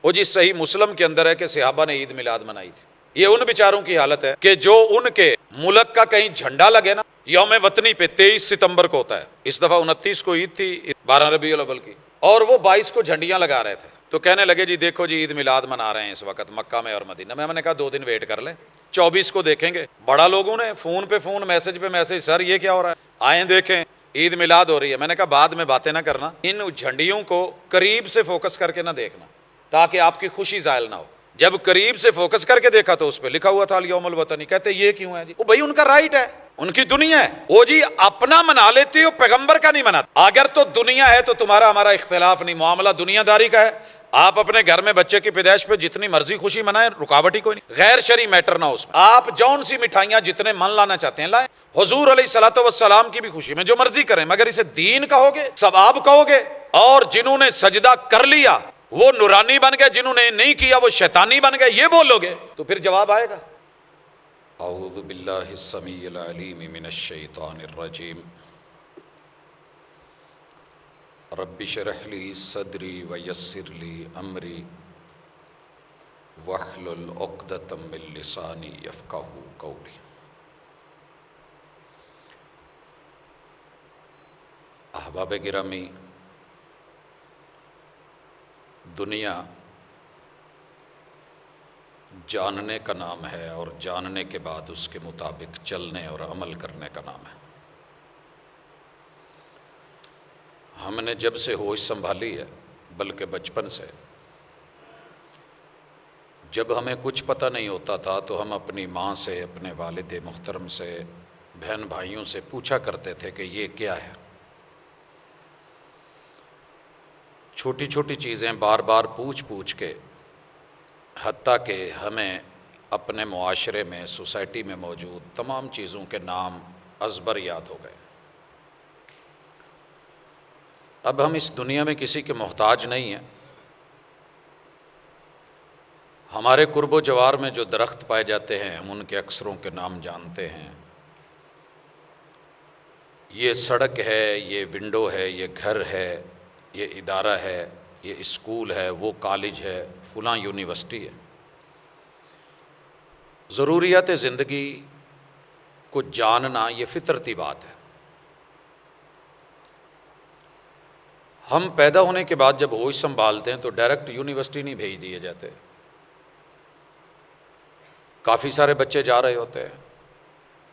وہ جس صحیح مسلم کے اندر ہے کہ صحابہ نے عید میلاد منائی تھی. یہ ان بیچاروں کی حالت ہے کہ جو ان کے ملک کا کہیں جھنڈا لگے نا، یوم وطنی پہ 23 ستمبر کو ہوتا ہے، اس دفعہ 29 کو عید تھی 12 ربیع الاول کی، اور وہ 22 کو جھنڈیاں لگا رہے تھے. تو کہنے لگے جی دیکھو جی عید میلاد منا رہے ہیں اس وقت مکہ میں اور مدینہ میں. ہم نے کہا 2 دن ویٹ کر لیں، 24 کو دیکھیں گے. بڑا لوگوں نے فون پہ فون، میسج پہ میسج، سر یہ کیا ہو رہا ہے، آئیں دیکھیں عید میلاد ہو رہی ہے. میں نے کہا بعد میں باتیں نہ کرنا، ان جھنڈیوں کو قریب سے فوکس کر کے نہ دیکھنا تاکہ آپ کی خوشی زائل نہ ہو. جب قریب سے فوکس کر کے دیکھا تو اس پہ لکھا ہوا تھا یوم الوطنی. کہتے یہ کیوں ہے جی؟ وہ بھائی ان کا رائٹ ہے، ان کی دنیا ہے، وہ جی اپنا منا لیتے ہو، پیغمبر کا نہیں مناتے. اگر تو دنیا ہے تو تمہارا ہمارا اختلاف نہیں، معاملہ دنیا داری کا ہے. آپ اپنے گھر میں بچے کی پیدائش پہ جتنی مرضی خوشی منائیں، رکاوٹ ہی کوئی نہیں. غیر شرعی میٹر نہ اس میں. آپ جون سی مٹھائیاں جتنے من لانا چاہتے ہیں لائیں. حضور علیہ الصلوۃ والسلام کی بھی خوشی میں جو مرضی کریں، مگر اسے دین کہو گے، ثواب کہو گے. اور جنہوں نے سجدہ کر لیا وہ نورانی بن گئے، جنہوں نے نہیں کیا وہ شیطانی بن گئے، یہ بولو گے تو پھر جواب آئے گا. اعوذ باللہ السمیع العلیم من الشیطان الرجیم. رب اشرح لی صدری ویسر لی امری واحلل عقدۃ من لسانی یفقہوا قولی. احباب گرامی، دنیا جاننے کا نام ہے اور جاننے کے بعد اس کے مطابق چلنے اور عمل کرنے کا نام ہے. ہم نے جب سے ہوش سنبھالی ہے، بلکہ بچپن سے، جب ہمیں کچھ پتہ نہیں ہوتا تھا تو ہم اپنی ماں سے، اپنے والد محترم سے، بہن بھائیوں سے پوچھا کرتے تھے کہ یہ کیا ہے. چھوٹی چھوٹی چیزیں بار بار پوچھ کے، حتیٰ کہ ہمیں اپنے معاشرے میں، سوسائٹی میں موجود تمام چیزوں کے نام ازبر یاد ہو گئے. اب ہم اس دنیا میں کسی کے محتاج نہیں ہیں. ہمارے قرب و جوار میں جو درخت پائے جاتے ہیں ہم ان کے اکثروں کے نام جانتے ہیں. یہ سڑک ہے، یہ ونڈو ہے، یہ گھر ہے، یہ ادارہ ہے، یہ اسکول ہے، وہ کالج ہے، فلاں یونیورسٹی ہے. ضروریات زندگی کو جاننا یہ فطرتی بات ہے. ہم پیدا ہونے کے بعد جب ہوش سنبھالتے ہیں تو ڈائریکٹ یونیورسٹی نہیں بھیج دیے جاتے. کافی سارے بچے جا رہے ہوتے ہیں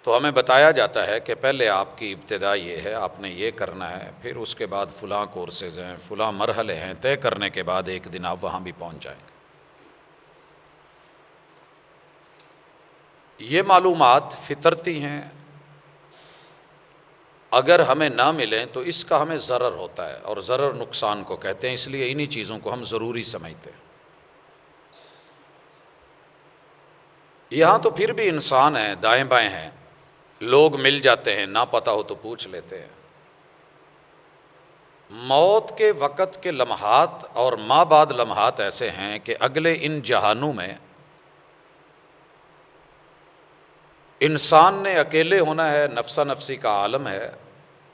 تو ہمیں بتایا جاتا ہے کہ پہلے آپ کی ابتدا یہ ہے، آپ نے یہ کرنا ہے، پھر اس کے بعد فلاں کورسز ہیں، فلاں مرحلے ہیں، طے کرنے کے بعد ایک دن آپ وہاں بھی پہنچ جائیں گے. یہ معلومات فطرتی ہیں، اگر ہمیں نہ ملیں تو اس کا ہمیں ضرر ہوتا ہے، اور ضرر نقصان کو کہتے ہیں. اس لیے انہی چیزوں کو ہم ضروری سمجھتے ہیں. یہاں تو پھر بھی انسان ہیں، دائیں بائیں ہیں، لوگ مل جاتے ہیں، نہ پتہ ہو تو پوچھ لیتے ہیں. موت کے وقت کے لمحات اور ماں بعد لمحات ایسے ہیں کہ اگلے ان جہانوں میں انسان نے اکیلے ہونا ہے، نفسا نفسی کا عالم ہے.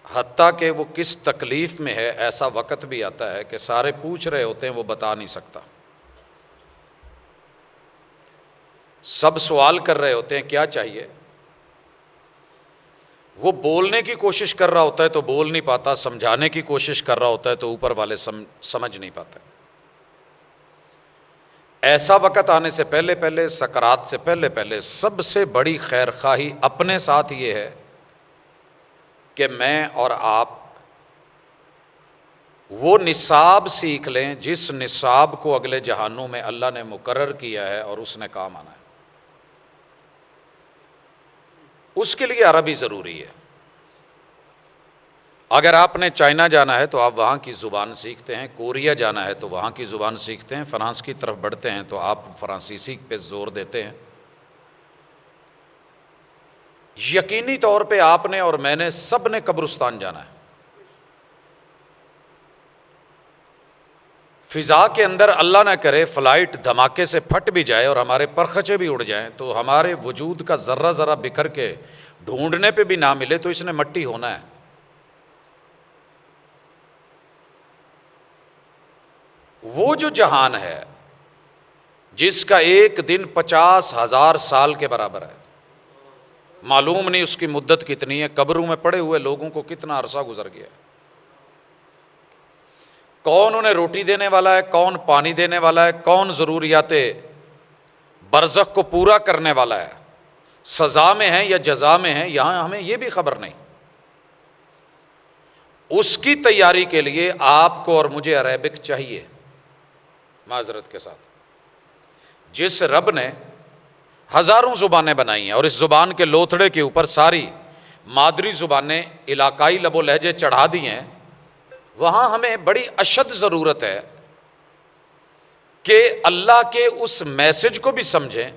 حتیٰ کہ وہ کس تکلیف میں ہے ایسا وقت بھی آتا ہے کہ سارے پوچھ رہے ہوتے ہیں، وہ بتا نہیں سکتا. سب سوال کر رہے ہوتے ہیں کیا چاہیے، وہ بولنے کی کوشش کر رہا ہوتا ہے تو بول نہیں پاتا، سمجھانے کی کوشش کر رہا ہوتا ہے تو اوپر والے سمجھ نہیں پاتے. ایسا وقت آنے سے پہلے سکرات سے پہلے سب سے بڑی خیر خواہی اپنے ساتھ یہ ہے کہ میں اور آپ وہ نصاب سیکھ لیں جس نصاب کو اگلے جہانوں میں اللہ نے مقرر کیا ہے اور اس نے کام آنا ہے. اس کے لیے عربی ضروری ہے. اگر آپ نے چائنا جانا ہے تو آپ وہاں کی زبان سیکھتے ہیں، کوریا جانا ہے تو وہاں کی زبان سیکھتے ہیں، فرانس کی طرف بڑھتے ہیں تو آپ فرانسیسی پہ زور دیتے ہیں. یقینی طور پہ آپ نے اور میں نے سب نے قبرستان جانا ہے. فضا کے اندر اللہ نہ کرے فلائٹ دھماکے سے پھٹ بھی جائے اور ہمارے پرخچے بھی اڑ جائیں تو ہمارے وجود کا ذرہ ذرہ بکھر کے ڈھونڈنے پہ بھی نہ ملے تو اس نے مٹی ہونا ہے. وہ جو جہان ہے جس کا ایک دن 50,000 سال کے برابر ہے. معلوم نہیں اس کی مدت کتنی ہے، قبروں میں پڑے ہوئے لوگوں کو کتنا عرصہ گزر گیا ہے. کون انہیں روٹی دینے والا ہے، کون پانی دینے والا ہے، کون ضروریات برزخ کو پورا کرنے والا ہے، سزا میں ہے یا جزا میں ہے، یہاں ہمیں یہ بھی خبر نہیں. اس کی تیاری کے لیے آپ کو اور مجھے عربک چاہیے. معذرت کے ساتھ، جس رب نے ہزاروں زبانیں بنائی ہیں اور اس زبان کے لوتھڑے کے اوپر ساری مادری زبانیں علاقائی لب و لہجے چڑھا دی ہیں، وہاں ہمیں بڑی اشد ضرورت ہے کہ اللہ کے اس میسج کو بھی سمجھیں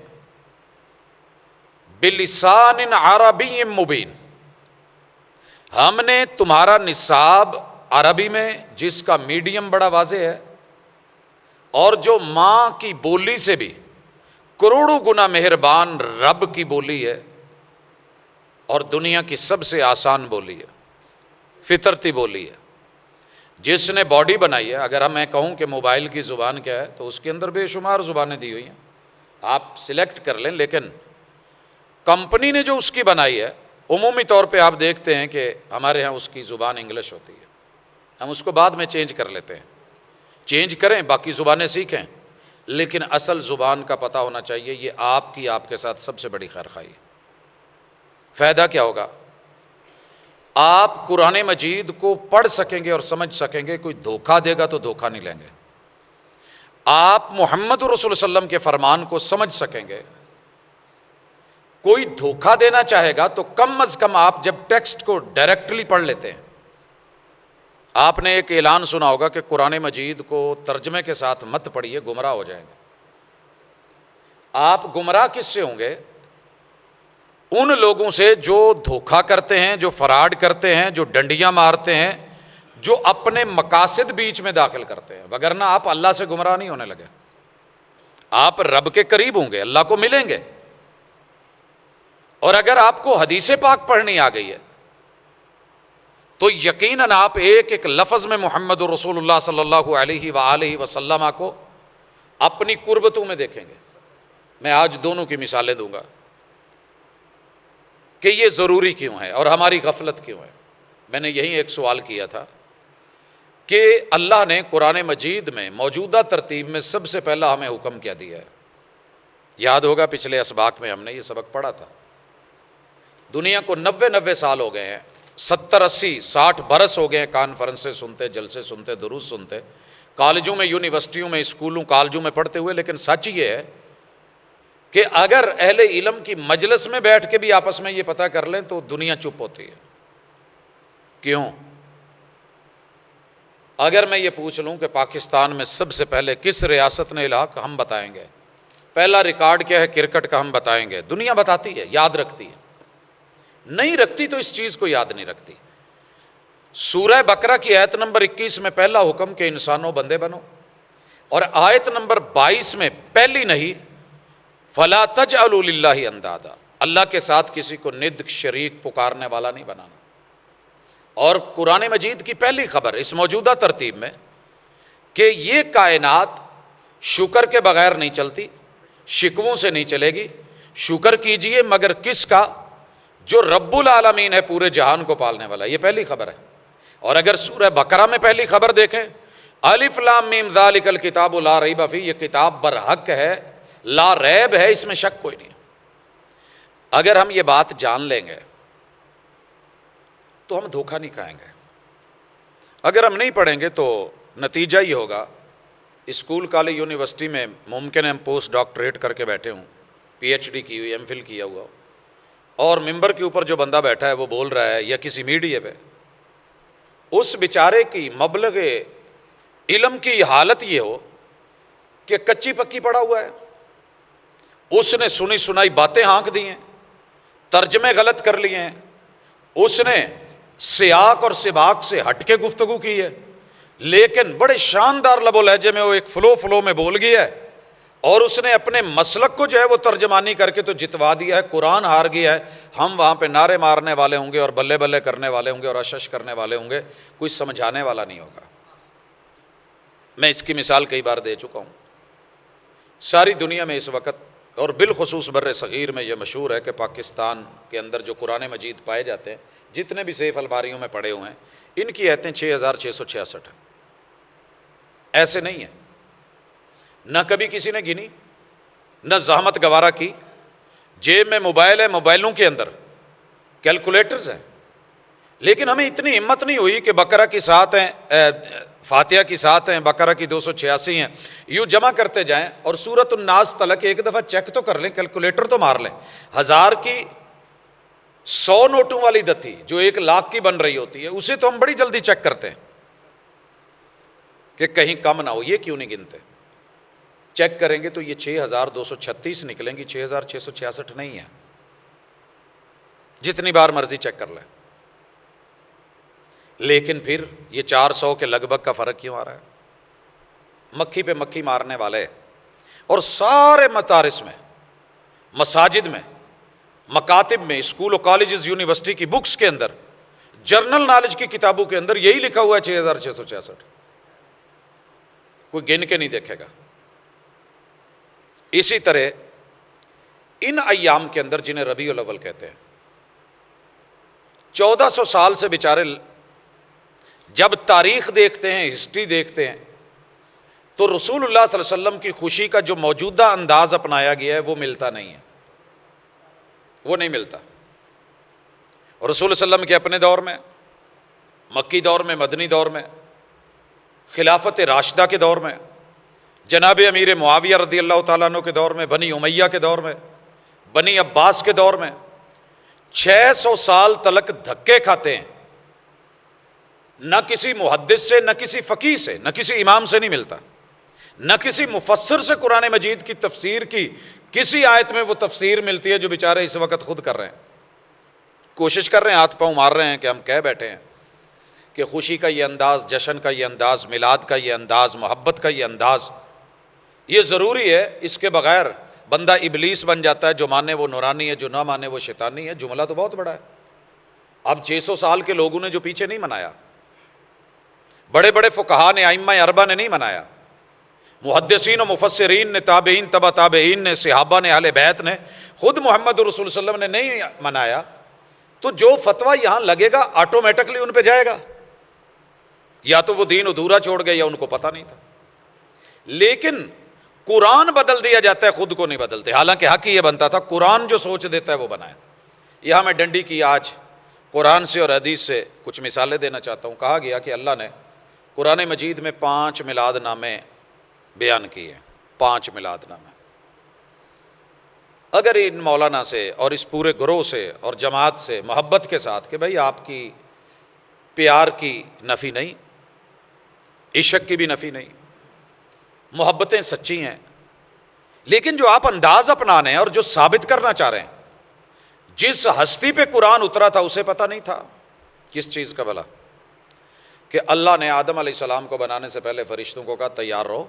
بلسان عربی مبین. ہم نے تمہارا نصاب عربی میں، جس کا میڈیم بڑا واضح ہے اور جو ماں کی بولی سے بھی کروڑوں گنا مہربان رب کی بولی ہے اور دنیا کی سب سے آسان بولی ہے، فطرتی بولی ہے. جس نے باڈی بنائی ہے، اگر میں کہوں کہ موبائل کی زبان کیا ہے تو اس کے اندر بے شمار زبانیں دی ہوئی ہیں، آپ سلیکٹ کر لیں. لیکن کمپنی نے جو اس کی بنائی ہے، عمومی طور پہ آپ دیکھتے ہیں کہ ہمارے ہاں اس کی زبان انگلش ہوتی ہے، ہم اس کو بعد میں چینج کر لیتے ہیں. چینج کریں، باقی زبانیں سیکھیں، لیکن اصل زبان کا پتہ ہونا چاہیے. یہ آپ کے ساتھ سب سے بڑی خیر خواہی ہے. فائدہ کیا ہوگا؟ آپ قرآن مجید کو پڑھ سکیں گے اور سمجھ سکیں گے. کوئی دھوکہ دے گا تو دھوکہ نہیں لیں گے. آپ محمد رسول اللہ علیہ وسلم کے فرمان کو سمجھ سکیں گے. کوئی دھوکہ دینا چاہے گا تو کم از کم آپ جب ٹیکسٹ کو ڈائریکٹلی پڑھ لیتے ہیں. آپ نے ایک اعلان سنا ہوگا کہ قرآن مجید کو ترجمے کے ساتھ مت پڑھیے، گمراہ ہو جائیں گے. آپ گمراہ کس سے ہوں گے؟ ان لوگوں سے جو دھوکہ کرتے ہیں، جو فراڈ کرتے ہیں، جو ڈنڈیاں مارتے ہیں، جو اپنے مقاصد بیچ میں داخل کرتے ہیں. وگرنہ آپ اللہ سے گمراہ نہیں ہونے لگے. آپ رب کے قریب ہوں گے، اللہ کو ملیں گے. اور اگر آپ کو حدیث پاک پڑھنی آ گئی ہے تو یقیناً آپ ایک ایک لفظ میں محمد رسول اللہ صلی اللہ علیہ وآلہ وسلم کو اپنی قربتوں میں دیکھیں گے. میں آج دونوں کی مثالیں دوں گا کہ یہ ضروری کیوں ہے اور ہماری غفلت کیوں ہے. میں نے یہی ایک سوال کیا تھا کہ اللہ نے قرآن مجید میں موجودہ ترتیب میں سب سے پہلا ہمیں حکم کیا دیا ہے. یاد ہوگا پچھلے اسباق میں ہم نے یہ سبق پڑھا تھا. دنیا کو 90 سال ہو گئے ہیں، 70 80 60 برس ہو گئے ہیں کانفرنسیں سنتے، جلسے سنتے، دروس سنتے، کالجوں میں، یونیورسٹیوں میں، اسکولوں کالجوں میں پڑھتے ہوئے. لیکن سچ یہ ہے کہ اگر اہل علم کی مجلس میں بیٹھ کے بھی آپس میں یہ پتہ کر لیں تو دنیا چپ ہوتی ہے. کیوں؟ اگر میں یہ پوچھ لوں کہ پاکستان میں سب سے پہلے کس ریاست نے الحاق، ہم بتائیں گے. پہلا ریکارڈ کیا ہے؟ کرکٹ کا. ہم بتائیں گے. دنیا بتاتی ہے، یاد رکھتی ہے. نہیں رکھتی تو اس چیز کو یاد نہیں رکھتی. سورہ بقرہ کی آیت نمبر 21 میں پہلا حکم کہ انسانوں بندے بنو، اور آیت نمبر 22 میں پہلی نہیں، فلا تجعلوا للہ اندادا، اللہ کے ساتھ کسی کو ند شریک پکارنے والا نہیں بنانا. اور قرآن مجید کی پہلی خبر اس موجودہ ترتیب میں کہ یہ کائنات شکر کے بغیر نہیں چلتی، شکووں سے نہیں چلے گی. شکر کیجئے مگر کس کا؟ جو رب العالمین ہے، پورے جہان کو پالنے والا. یہ پہلی خبر ہے. اور اگر سورہ بقرہ میں پہلی خبر دیکھیں، الف لام میم ذالک الکتاب لا ریب فیہ، یہ کتاب برحق ہے، لا ریب ہے، اس میں شک کوئی نہیں. اگر ہم یہ بات جان لیں گے تو ہم دھوکہ نہیں کھائیں گے. اگر ہم نہیں پڑھیں گے تو نتیجہ یہ ہوگا، اسکول کالج یونیورسٹی میں ممکن ہے ہم پوسٹ ڈاکٹریٹ کر کے بیٹھے ہوں، پی ایچ ڈی کی ہوئی، ایم فل کیا ہوا ہو، اور ممبر کے اوپر جو بندہ بیٹھا ہے وہ بول رہا ہے یا کسی میڈیا پہ، اس بیچارے کی مبلغ علم کی حالت یہ ہو کہ کچی پکی پڑا ہوا ہے. اس نے سنی سنائی باتیں ہانک دی ہیں، ترجمے غلط کر لیے ہیں، اس نے سیاق اور سباق سے ہٹ کے گفتگو کی ہے، لیکن بڑے شاندار لب و لہجے میں وہ ایک فلو میں بول گیا ہے، اور اس نے اپنے مسلک کو جو ہے وہ ترجمانی کر کے تو جتوا دیا ہے. قرآن ہار گیا ہے. ہم وہاں پہ نعرے مارنے والے ہوں گے اور بلے بلے کرنے والے ہوں گے اور اشش کرنے والے ہوں گے، کوئی سمجھانے والا نہیں ہوگا. میں اس کی مثال کئی بار دے چکا ہوں. ساری دنیا میں اس وقت اور بالخصوص بر صغیر میں یہ مشہور ہے کہ پاکستان کے اندر جو قرآن مجید پائے جاتے ہیں، جتنے بھی سیف الماریوں میں پڑے ہوئے ہیں، ان کی آیتیں 6666 ہیں۔ ایسے نہیں ہیں، نہ کبھی کسی نے گنی، نہ زحمت گوارا کی۔ جیب میں موبائل ہے، موبائلوں کے اندر کیلکولیٹرز ہیں، لیکن ہمیں اتنی ہمت نہیں ہوئی کہ بقرہ کی 7 ہیں، فاتحہ کی 7 ہیں، بقرہ کی 286 ہیں، یوں جمع کرتے جائیں اور سورۃ الناس تلک ایک دفعہ چیک تو کر لیں، کیلکولیٹر تو مار لیں۔ 1000 کی 100 نوٹوں والی دتی جو 1,00,000 کی بن رہی ہوتی ہے، اسے تو ہم بڑی جلدی چیک کرتے ہیں کہ کہیں کم نہ ہو، یہ کیوں نہیں گنتے؟ چیک کریں گے تو یہ 6236 نکلیں گی، 6666 نہیں ہے، جتنی بار مرضی چیک کر لیں۔ لیکن پھر یہ 400 کے لگ بھگ کا فرق کیوں آ رہا ہے؟ مکھی پہ مکھی مارنے والے، اور سارے مدارس میں، مساجد میں، مکاتب میں، اسکول و کالجز، یونیورسٹی کی بکس کے اندر، جرنل نالج کی کتابوں کے اندر یہی لکھا ہوا ہے 6666۔ کوئی گن کے نہیں دیکھے گا۔ اسی طرح ان ایام کے اندر جنہیں ربیع الاول کہتے ہیں، 1400 سال سے بیچارے جب تاریخ دیکھتے ہیں، ہسٹری دیکھتے ہیں، تو رسول اللہ صلی اللہ علیہ وسلم کی خوشی کا جو موجودہ انداز اپنایا گیا ہے وہ ملتا نہیں ہے، وہ نہیں ملتا۔ اور رسول صلی اللہ علیہ وسلم کے اپنے دور میں، مکی دور میں، مدنی دور میں، خلافت راشدہ کے دور میں، جناب امیر معاویہ رضی اللہ تعالیٰ عنہ کے دور میں، بنی امیہ کے دور میں، بنی عباس کے دور میں، 600 سال تلک دھکے کھاتے ہیں، نہ کسی محدث سے، نہ کسی فقیہ سے، نہ کسی امام سے نہیں ملتا، نہ کسی مفسر سے قرآن مجید کی تفسیر کی کسی آیت میں وہ تفسیر ملتی ہے جو بیچارے اس وقت خود کر رہے ہیں، کوشش کر رہے ہیں، ہاتھ پاؤں مار رہے ہیں کہ ہم کہہ بیٹھے ہیں کہ خوشی کا یہ انداز، جشن کا یہ انداز، میلاد کا یہ انداز، محبت کا یہ انداز، یہ ضروری ہے، اس کے بغیر بندہ ابلیس بن جاتا ہے، جو مانے وہ نورانی ہے، جو نہ مانے وہ شیطانی ہے۔ جملہ تو بہت بڑا ہے۔ اب 600 سال کے لوگوں نے جو پیچھے نہیں منایا، بڑے بڑے فقہاء نے، ائمہ اربعہ نے نہیں منایا، محدثین و مفسرین نے، تابعین، تبع تابعین نے، صحابہ نے، اہل بیت نے، خود محمد رسول صلی اللہ علیہ وسلم نے نہیں منایا، تو جو فتویٰ یہاں لگے گا آٹومیٹکلی ان پہ جائے گا، یا تو وہ دین ادھورا چھوڑ گئے یا ان کو پتہ نہیں تھا۔ لیکن قرآن بدل دیا جاتا ہے، خود کو نہیں بدلتے، حالانکہ حق ہی یہ بنتا تھا، قرآن جو سوچ دیتا ہے وہ بنائے۔ یہاں میں ڈنڈی کی آج قرآن سے اور حدیث سے کچھ مثالیں دینا چاہتا ہوں۔ کہا گیا کہ اللہ نے قرآن مجید میں 5 میلاد نامے بیان کیے ہیں، 5 میلاد نامے۔ اگر ان مولانا سے اور اس پورے گروہ سے اور جماعت سے محبت کے ساتھ کہ بھائی آپ کی پیار کی نفی نہیں، عشق کی بھی نفی نہیں، محبتیں سچی ہیں، لیکن جو آپ انداز اپنانے ہیں اور جو ثابت کرنا چاہ رہے ہیں، جس ہستی پہ قرآن اترا تھا اسے پتہ نہیں تھا کس چیز کا بھلا، کہ اللہ نے آدم علیہ السلام کو بنانے سے پہلے فرشتوں کو کہا تیار رہو،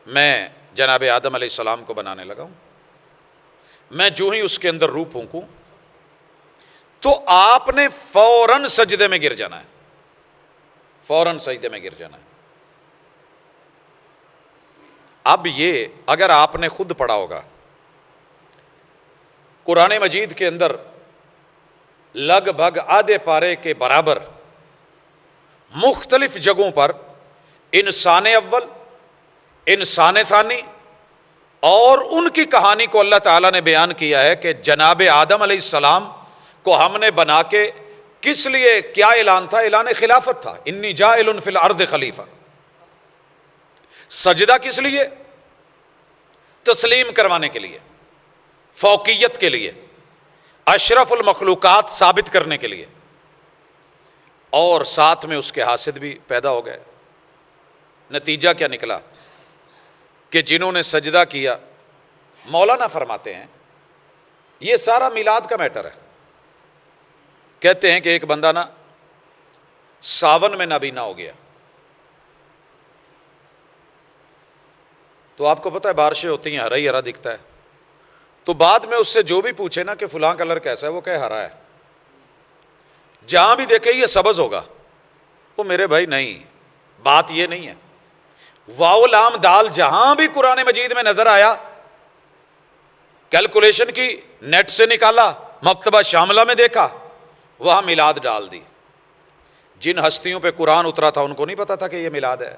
میں جناب آدم علیہ السلام کو بنانے لگا ہوں، میں جو ہی اس کے اندر روح پھونکوں تو آپ نے فوراً سجدے میں گر جانا ہے، فوراً سجدے میں گر جانا ہے۔ اب یہ اگر آپ نے خود پڑھا ہوگا، قرآن مجید کے اندر لگ بھگ آدھے پارے کے برابر مختلف جگہوں پر انسان اول، انسان ثانی اور ان کی کہانی کو اللہ تعالیٰ نے بیان کیا ہے کہ جناب آدم علیہ السلام کو ہم نے بنا کے کس لیے، کیا اعلان تھا؟ اعلان خلافت تھا، انی جاعل فی الارض خلیفہ۔ سجدہ کس لیے؟ تسلیم کروانے کے لیے، فوقیت کے لیے، اشرف المخلوقات ثابت کرنے کے لیے، اور ساتھ میں اس کے حاسد بھی پیدا ہو گئے۔ نتیجہ کیا نکلا کہ جنہوں نے سجدہ کیا، مولانا فرماتے ہیں یہ سارا میلاد کا میٹر ہے۔ کہتے ہیں کہ ایک بندہ نا ساون میں نابینا ہو گیا، تو آپ کو پتہ ہے بارشیں ہوتی ہیں، ہرا ہی ہرا دکھتا ہے، تو بعد میں اس سے جو بھی پوچھے نا کہ فلاں کلر کیسا ہے، وہ کہے ہرا ہے، جہاں بھی دیکھے یہ سبز ہوگا، وہ میرے بھائی نہیں، بات یہ نہیں ہے، واو لام دال جہاں بھی قرآن مجید میں نظر آیا، کیلکولیشن کی، نیٹ سے نکالا، مکتبہ شاملہ میں دیکھا، وہاں میلاد ڈال دی۔ جن ہستیوں پہ قرآن اترا تھا ان کو نہیں پتا تھا کہ یہ میلاد ہے۔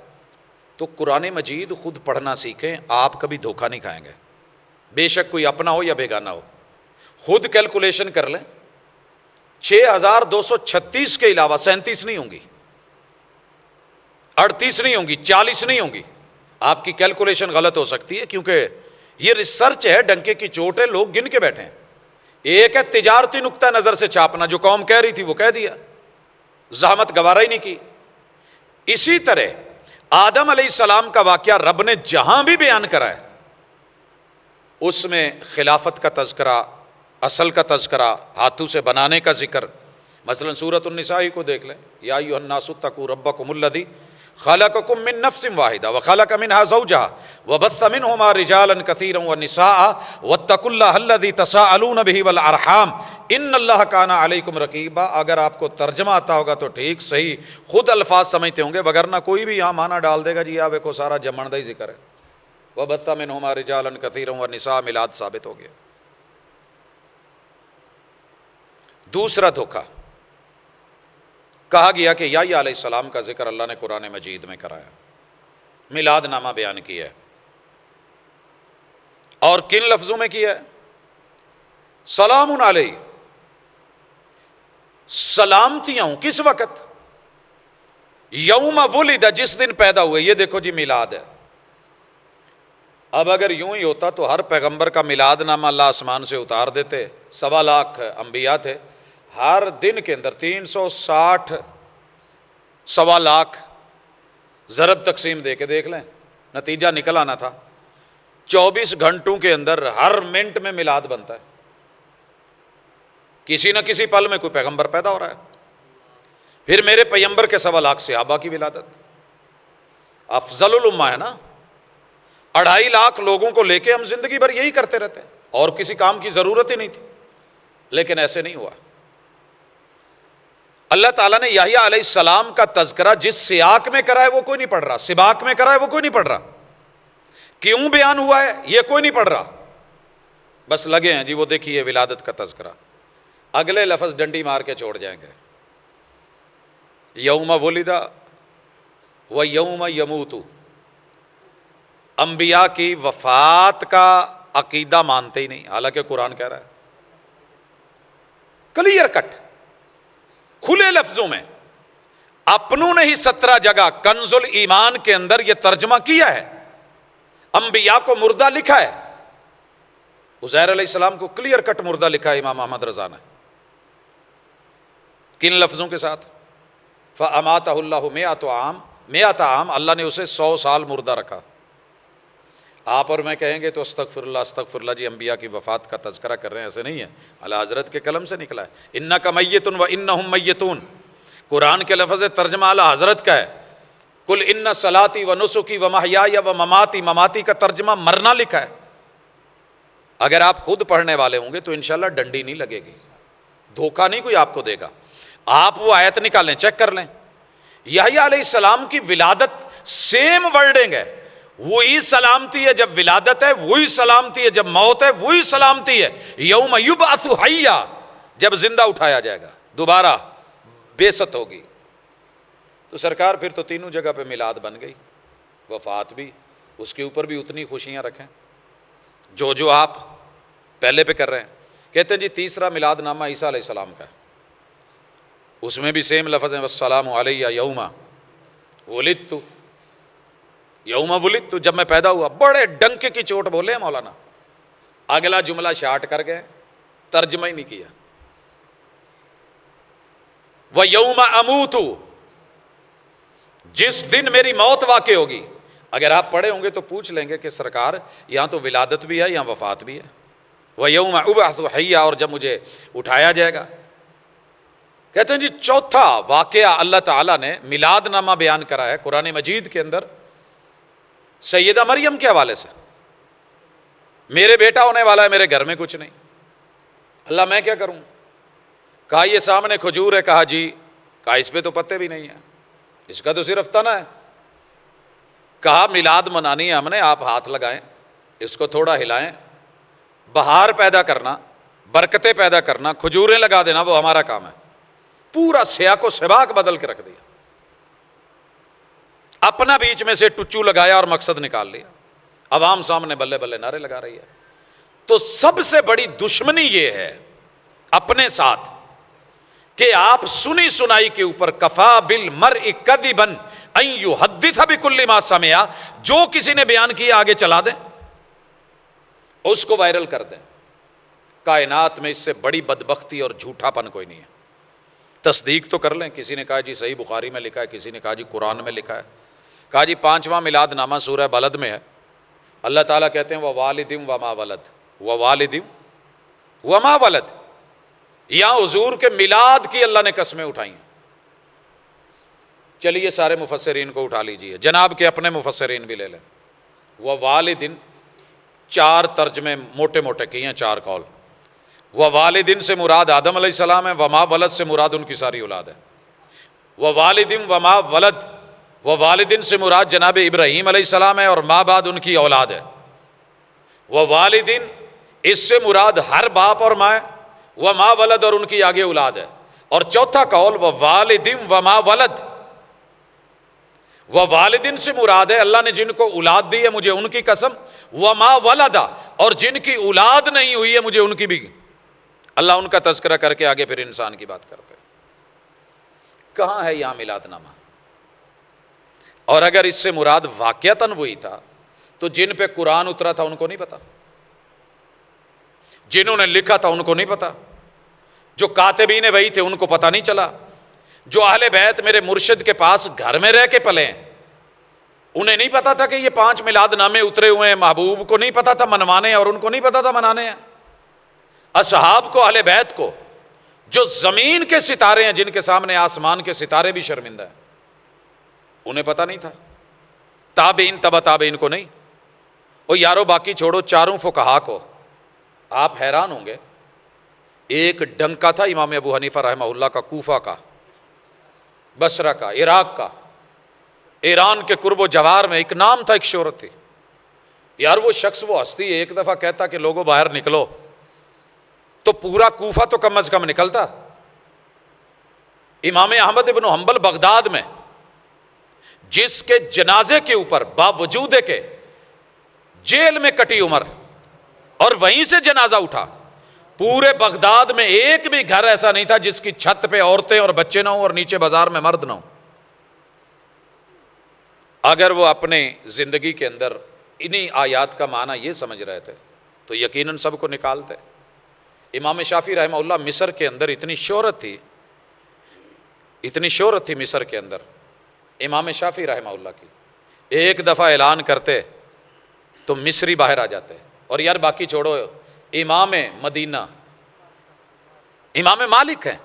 تو قرآن مجید خود پڑھنا سیکھیں، آپ کبھی دھوکہ نہیں کھائیں گے، بے شک کوئی اپنا ہو یا بیگانہ ہو۔ خود کیلکولیشن کر لیں، 6236 کے علاوہ 37 نہیں ہوں گی، 38 نہیں ہوں گی، 40 نہیں ہوں گی۔ آپ کی کیلکولیشن غلط ہو سکتی ہے، کیونکہ یہ ریسرچ ہے، ڈنکے کی چوٹ ہے، لوگ گن کے بیٹھے ہیں۔ ایک ہے تجارتی نقطہ نظر سے چھاپنا، جو قوم کہہ رہی تھی وہ کہہ دیا، زحمت گوارا ہی نہیں کی۔ اسی طرح آدم علیہ السلام کا واقعہ رب نے جہاں بھی بیان کرا ہے، اس میں خلافت کا تذکرہ، اصل کا تذکرہ، ہاتھوں سے بنانے کا ذکر۔ مثلا سورۃ النساء کو دیکھ لیں، یا ایھا الناس اتقوا ربکم الذی خلقکم من نفس واحدہ وخلق منها زوجہا وبث منہما رجالا کثیرا ونساء واتقوا اللہ الذی تساءلون بہ والارحام ان اللہ کان علیکم رقیبا۔ اگر آپ کو ترجمہ آتا ہوگا تو ٹھیک صحیح، خود الفاظ سمجھتے ہوں گے، وگرنہ کوئی بھی یہاں معنی ڈال دے گا جی آپ کو سارا جمن کا ہی ذکر ہے۔ وبث منہما رجالا کثیرا ونساء میلاد ثابت ہو گیا۔ دوسرا دھوکہ، کہا گیا کہ یحییٰ علیہ السلام کا ذکر اللہ نے قرآن مجید میں کرایا، میلاد نامہ بیان کیا ہے، اور کن لفظوں میں کیا ہے؟ سلام علیہ، سلامتیاں ہوں۔ کس وقت؟ یوم ولد، جس دن پیدا ہوئے۔ یہ دیکھو جی میلاد ہے۔ اب اگر یوں ہی ہوتا تو ہر پیغمبر کا میلاد نامہ اللہ آسمان سے اتار دیتے۔ 1.25 لاکھ انبیاء تھے، ہر دن کے اندر 360، 1.25 لاکھ، ضرب تقسیم دے کے دیکھ لیں، نتیجہ نکل آنا تھا۔ 24 گھنٹوں کے اندر ہر منٹ میں میلاد بنتا ہے، کسی نہ کسی پل میں کوئی پیغمبر پیدا ہو رہا ہے۔ پھر میرے پیغمبر کے 1.25 لاکھ صحابہ کی ولادت، افضل الامہ ہے نا۔ 2.5 لاکھ لوگوں کو لے کے ہم زندگی بھر یہی کرتے رہتے ہیں، اور کسی کام کی ضرورت ہی نہیں تھی، لیکن ایسے نہیں ہوا۔ اللہ تعالیٰ نے یحییٰ علیہ السلام کا تذکرہ جس سیاق میں کرا ہے وہ کوئی نہیں پڑھ رہا، سباق میں کرا ہے وہ کوئی نہیں پڑھ رہا، کیوں بیان ہوا ہے یہ کوئی نہیں پڑھ رہا، بس لگے ہیں جی وہ دیکھیے ولادت کا تذکرہ۔ اگلے لفظ ڈنڈی مار کے چھوڑ جائیں گے، یوم ولد و یوم یموت۔ انبیاء کی وفات کا عقیدہ مانتے ہی نہیں، حالانکہ قرآن کہہ رہا ہے کلیئر کٹ، کھلے لفظوں میں۔ اپنوں نے ہی 17 جگہ کنز الایمان کے اندر یہ ترجمہ کیا ہے، انبیاء کو مردہ لکھا ہے۔ عزیر علیہ السلام کو کلیئر کٹ مردہ لکھا ہے امام احمد رضا نے، کن لفظوں کے ساتھ؟ فَأَمَاتَهُ اللَّهُ مِئَةَ عام، اللہ نے اسے 100 سال مردہ رکھا۔ آپ اور میں کہیں گے تو استغفر اللہ جی انبیاء کی وفات کا تذکرہ کر رہے ہیں، ایسے نہیں ہے، اعلیٰ حضرت کے قلم سے نکلا ہے۔ اِنَّکَ مَیِّتٌ وَإِنَّهُمْ مَیِّتُونَ، قرآن کے لفظ ترجمہ اعلیٰ حضرت کا ہے۔ قُلْ إِنَّ صَلَاتِي وَنُسُكِي وَمَحْيَايَ وَمَمَاتِي، مماتی کا ترجمہ مرنا لکھا ہے۔ اگر آپ خود پڑھنے والے ہوں گے تو انشاءاللہ ڈنڈی نہیں لگے گی، دھوکہ نہیں کوئی آپ کو دے گا۔ آپ وہ آیت نکالیں، چیک کر لیں، یحییٰ علیہ السلام کی ولادت سیم ورڈنگ ہے، وہی سلامتی ہے جب ولادت ہے، وہی سلامتی ہے جب موت ہے، وہی سلامتی ہے یوم یبعث حیا، جب زندہ اٹھایا جائے گا، دوبارہ بعثت ہوگی۔ تو سرکار پھر تو تینوں جگہ پہ میلاد بن گئی، وفات بھی، اس کے اوپر بھی اتنی خوشیاں رکھیں جو آپ پہلے پہ کر رہے ہیں۔ کہتے ہیں جی تیسرا میلاد نامہ عیسیٰ علیہ السلام کا ہے، اس میں بھی سیم لفظ ہیں، والسلام علیہ یوم ولدت، یوم ولدت، جب میں پیدا ہوا۔ بڑے ڈنکے کی چوٹ بولے ہیں مولانا، اگلا جملہ شارٹ کر گئے، ترجمہ ہی نہیں کیا۔ وَيَوْمَ أَمُوتُ، جس دن میری موت واقع ہوگی۔ اگر آپ پڑھے ہوں گے تو پوچھ لیں گے کہ سرکار یہاں تو ولادت بھی ہے یہاں وفات بھی ہے۔ وَيَوْمَ أُبْعَثُ حَيًّا، اور جب مجھے اٹھایا جائے گا۔ کہتے ہیں جی چوتھا واقعہ اللہ تعالیٰ نے میلاد نامہ بیان کرا ہے قرآن مجید کے اندر سیدہ مریم کے حوالے سے۔ میرے بیٹا ہونے والا ہے، میرے گھر میں کچھ نہیں، اللہ میں کیا کروں؟ کہا یہ سامنے کھجور ہے، کہا جی، کہا اس پہ تو پتے بھی نہیں ہیں، اس کا تو صرف تنا ہے۔ کہا میلاد منانی ہے ہم نے، آپ ہاتھ لگائیں، اس کو تھوڑا ہلائیں، بہار پیدا کرنا، برکتیں پیدا کرنا، کھجوریں لگا دینا، وہ ہمارا کام ہے۔ پورا سیاق و سباق بدل کے رکھ دیا، اپنا بیچ میں سے ٹچو لگایا اور مقصد نکال لیا، عوام سامنے بلے بلے نعرے لگا رہی ہے۔ تو سب سے بڑی دشمنی یہ ہے اپنے ساتھ کہ آپ سنی سنائی کے اوپر کفا بالمرء کذبا ان یحدث بکل ما سمع، جو کسی نے بیان کیا آگے چلا دیں، اس کو وائرل کر دیں۔ کائنات میں اس سے بڑی بدبختی اور جھوٹا پن کوئی نہیں ہے۔ تصدیق تو کر لیں، کسی نے کہا جی صحیح بخاری میں لکھا ہے، کسی نے کہا جی قرآن میں لکھا ہے، کہا جی 5واں میلاد نامہ سورہ بلد میں ہے، اللہ تعالیٰ کہتے ہیں ووالد وما ولد، ووالد وما ولد، یہاں حضور کے میلاد کی اللہ نے قسمیں اٹھائی ہیں۔ چلیے سارے مفسرین کو اٹھا لیجئے، جناب کے اپنے مفسرین بھی لے لیں۔ ووالدن 4 ترجمے موٹے موٹے کیے ہیں، 4 قول۔ ووالدن سے مراد آدم علیہ السلام ہے، وما ولد سے مراد ان کی ساری اولاد ہے۔ ووالدن وما ولد، ووالدن سے مراد جناب ابراہیم علیہ السلام ہے اور ماں بعد ان کی اولاد ہے۔ ووالدن اس سے مراد ہر باپ اور ماں ہے، وما ولد اور ان کی آگے اولاد ہے۔ اور چوتھا قول ووالدن وما ولد، ووالدن سے مراد ہے اللہ نے جن کو اولاد دی ہے مجھے ان کی قسم، وما ولدا، اور جن کی اولاد نہیں ہوئی ہے مجھے ان کی بھی۔ اللہ ان کا تذکرہ کر کے آگے پھر انسان کی بات کرتے ہیں۔ کہاں ہے یہاں میلاد نامہ؟ اور اگر اس سے مراد واقعتاً وہی تھا تو جن پہ قرآن اترا تھا ان کو نہیں پتا، جنہوں نے لکھا تھا ان کو نہیں پتا، جو کاتبین وہی تھے ان کو پتا نہیں چلا، جو اہل بیت میرے مرشد کے پاس گھر میں رہ کے پلے ہیں انہیں نہیں پتا تھا کہ یہ 5 میلاد نامے اترے ہوئے ہیں، محبوب کو نہیں پتا تھا منوانے ہیں اور ان کو نہیں پتا تھا منانے ہیں۔ اصحاب کو، اہل بیت کو، جو زمین کے ستارے ہیں جن کے سامنے آسمان کے ستارے بھی شرمندہ ہیں، انہیں پتا نہیں تھا۔ تابعین، تبع تابعین کو نہیں۔ اور یارو باقی چھوڑو، 4 فقہا کو آپ حیران ہوں گے، ایک ڈنکا تھا امام ابو حنیفہ رحمہ اللہ کا، کوفہ کا، بصرہ کا، عراق کا، ایران کے قرب و جوار میں ایک نام تھا، ایک شہرت تھی۔ یار وہ شخص، وہ ہستی ایک دفعہ کہتا کہ لوگوں باہر نکلو تو پورا کوفہ تو کم از کم نکلتا۔ امام احمد ابن حنبل بغداد میں جس کے جنازے کے اوپر باوجود کہ جیل میں کٹی عمر اور وہیں سے جنازہ اٹھا، پورے بغداد میں ایک بھی گھر ایسا نہیں تھا جس کی چھت پہ عورتیں اور بچے نہ ہوں اور نیچے بازار میں مرد نہ ہوں۔ اگر وہ اپنے زندگی کے اندر انہی آیات کا معنی یہ سمجھ رہے تھے تو یقیناً سب کو نکالتے۔ امام شافعی رحمہ اللہ مصر کے اندر اتنی شہرت تھی مصر کے اندر امام شافعی رحمہ اللہ کی، ایک دفعہ اعلان کرتے تو مصری باہر آ جاتے۔ اور یار باقی چھوڑو، امام مدینہ امام مالک ہیں،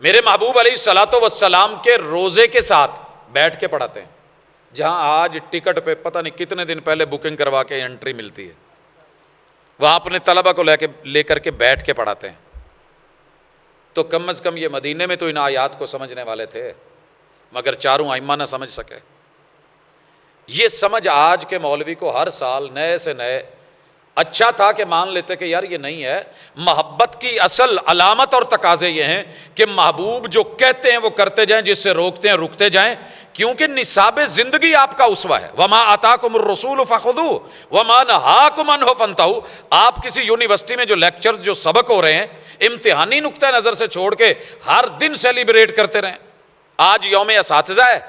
میرے محبوب علیہ الصلوۃ والسلام کے روزے کے ساتھ بیٹھ کے پڑھاتے ہیں، جہاں آج ٹکٹ پہ پتہ نہیں کتنے دن پہلے بکنگ کروا کے انٹری ملتی ہے، وہاں اپنے طلبہ کو لے کر کے بیٹھ کے پڑھاتے ہیں۔ تو کم از کم یہ مدینے میں تو ان آیات کو سمجھنے والے تھے، مگر 4 ائمہ نہ سمجھ سکے۔ یہ سمجھ آج کے مولوی کو ہر سال نئے سے نئے، اچھا تھا کہ مان لیتے کہ یار یہ نہیں ہے۔ محبت کی اصل علامت اور تقاضے یہ ہیں کہ محبوب جو کہتے ہیں وہ کرتے جائیں، جس سے روکتے ہیں رکتے جائیں، کیونکہ نصاب زندگی آپ کا اسوہ ہے۔ وما آتاکم الرسول فخذوہ وما نہاکم عنہ فانتہوا۔ آپ کسی یونیورسٹی میں جو لیکچرز، جو سبق ہو رہے ہیں، امتحانی نقطہ نظر سے چھوڑ کے ہر دن سیلیبریٹ کرتے رہیں۔ آج یوم اساتذہ ہے،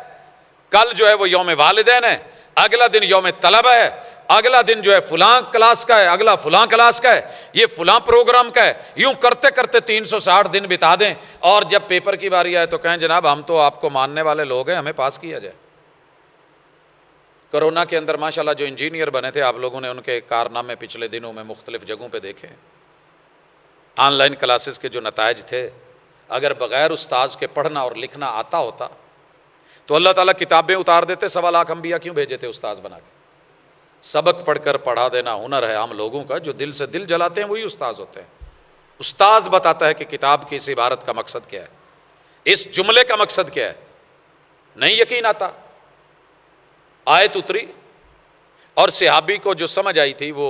کل جو ہے وہ یوم والدین ہے، اگلا دن یوم طلبہ ہے، اگلا دن جو ہے فلاں کلاس کا ہے، اگلا فلاں کلاس کا ہے، یہ فلاں پروگرام کا ہے، یوں کرتے کرتے 360 دن بتا دیں، اور جب پیپر کی باری آئے تو کہیں جناب ہم تو آپ کو ماننے والے لوگ ہیں، ہمیں پاس کیا جائے۔ کرونا کے اندر ماشاءاللہ جو انجینئر بنے تھے، آپ لوگوں نے ان کے کارنامے پچھلے دنوں میں مختلف جگہوں پہ دیکھے۔ آن لائن کلاسز کے جو نتائج تھے، اگر بغیر استاذ کے پڑھنا اور لکھنا آتا ہوتا تو اللہ تعالیٰ کتابیں اتار دیتے، 1.25 لاکھ انبیاء کیوں بھیجے تھے استاذ بنا کے؟ سبق پڑھ کر پڑھا دینا ہنر ہے عام لوگوں کا، جو دل سے دل جلاتے ہیں وہی استاذ ہوتے ہیں۔ استاذ بتاتا ہے کہ کتاب کی اس عبارت کا مقصد کیا ہے، اس جملے کا مقصد کیا ہے، نہیں یقین آتا آیت اتری اور صحابی کو جو سمجھ آئی تھی وہ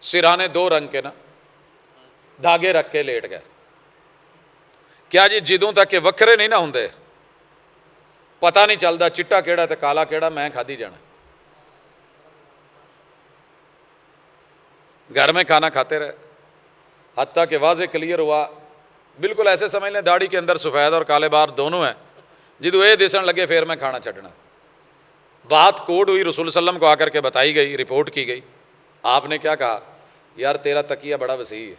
سرانے 2 رنگ کے نا دھاگے رکھ کے لیٹ گئے. کیا جی جدوں تک کہ وکھرے نہیں نہ ہوندے پتہ نہیں چلتا چٹا کیڑا تے کالا کیڑا میں کھادی جانا. گھر میں کھانا کھاتے رہے حتیٰ کہ واضح کلیئر ہوا بالکل ایسے سمجھ لیں داڑھی کے اندر سفید اور کالے بار دونوں ہیں. جدو یہ دسن لگے پھر میں کھانا چھڈنا. بات کوڈ ہوئی, رسول صلی اللہ علیہ وسلم کو آ کر کے بتائی گئی, رپورٹ کی گئی. آپ نے کیا کہا, یار تیرا تکیہ بڑا وسیع ہے,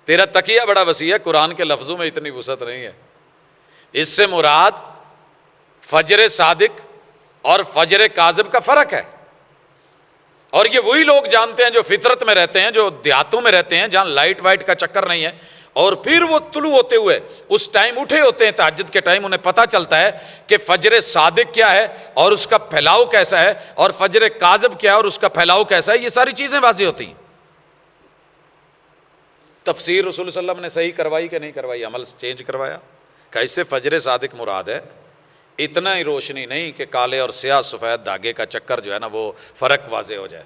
تیرا تکیہ بڑا وسیع ہے, قرآن کے لفظوں میں اتنی وسعت نہیں ہے. اس سے مراد فجر صادق اور فجر کاذب کا فرق ہے. اور یہ وہی لوگ جانتے ہیں جو فطرت میں رہتے ہیں, جو دیہاتوں میں رہتے ہیں, جہاں لائٹ وائٹ کا چکر نہیں ہے, اور پھر وہ طلوع ہوتے ہوئے اس ٹائم اٹھے ہوتے ہیں تہجد کے ٹائم, انہیں پتہ چلتا ہے کہ فجر صادق کیا ہے اور اس کا پھیلاؤ کیسا ہے, اور فجر کاذب کیا ہے اور اس کا پھیلاؤ کیسا ہے. یہ ساری چیزیں واضح ہوتی ہیں. تفسیر رسول صلی اللہ علیہ وسلم نے صحیح کروائی کہ نہیں کروائی, عمل چینج کروایا کہ اس سے فجر صادق مراد ہے. اتنا ہی روشنی نہیں کہ کالے اور سیاہ سفید دھاگے کا چکر جو ہے نا وہ فرق واضح ہو جائے.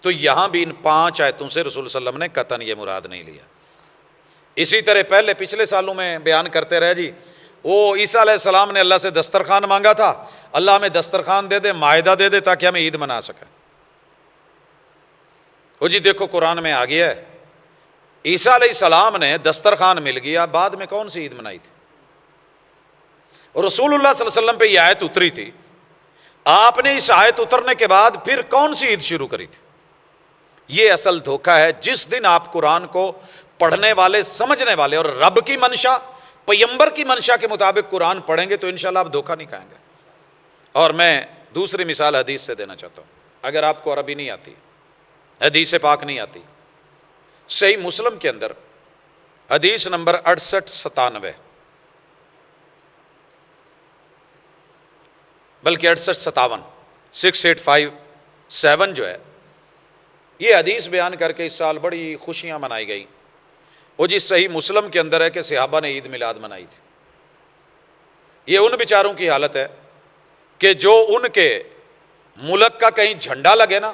تو یہاں بھی ان 5 آیتوں سے رسول صلی اللہ علیہ وسلم نے قطعاً یہ مراد نہیں لیا. اسی طرح پچھلے سالوں میں بیان کرتے رہے جی, وہ عیسیٰ علیہ السلام نے اللہ سے دسترخوان مانگا تھا, اللہ ہمیں دسترخوان دے دے, مائدہ دے دے تاکہ ہمیں عید منا سکیں. وہ جی دیکھو قرآن میں آ گیا ہے, عیسیٰ علیہ السلام نے دسترخوان مل گیا, بعد میں کون سی عید منائی تھی؟ اور رسول اللہ صلی اللہ علیہ وسلم پہ یہ آیت اتری تھی, آپ نے اس آیت اترنے کے بعد پھر کون سی عید شروع کری تھی؟ یہ اصل دھوکہ ہے. جس دن آپ قرآن کو پڑھنے والے, سمجھنے والے اور رب کی منشا, پیغمبر کی منشا کے مطابق قرآن پڑھیں گے تو انشاءاللہ آپ دھوکہ نہیں کھائیں گے. اور میں دوسری مثال حدیث سے دینا چاہتا ہوں. اگر آپ کو عربی نہیں آتی, حدیث پاک نہیں آتی, صحیح مسلم کے اندر حدیث نمبر 6897 بلکہ 6857 6857 جو ہے, یہ حدیث بیان کر کے اس سال بڑی خوشیاں منائی گئی. وہ جی صحیح مسلم کے اندر ہے کہ صحابہ نے عید میلاد منائی تھی. یہ ان بیچاروں کی حالت ہے کہ جو ان کے ملک کا کہیں جھنڈا لگے نا,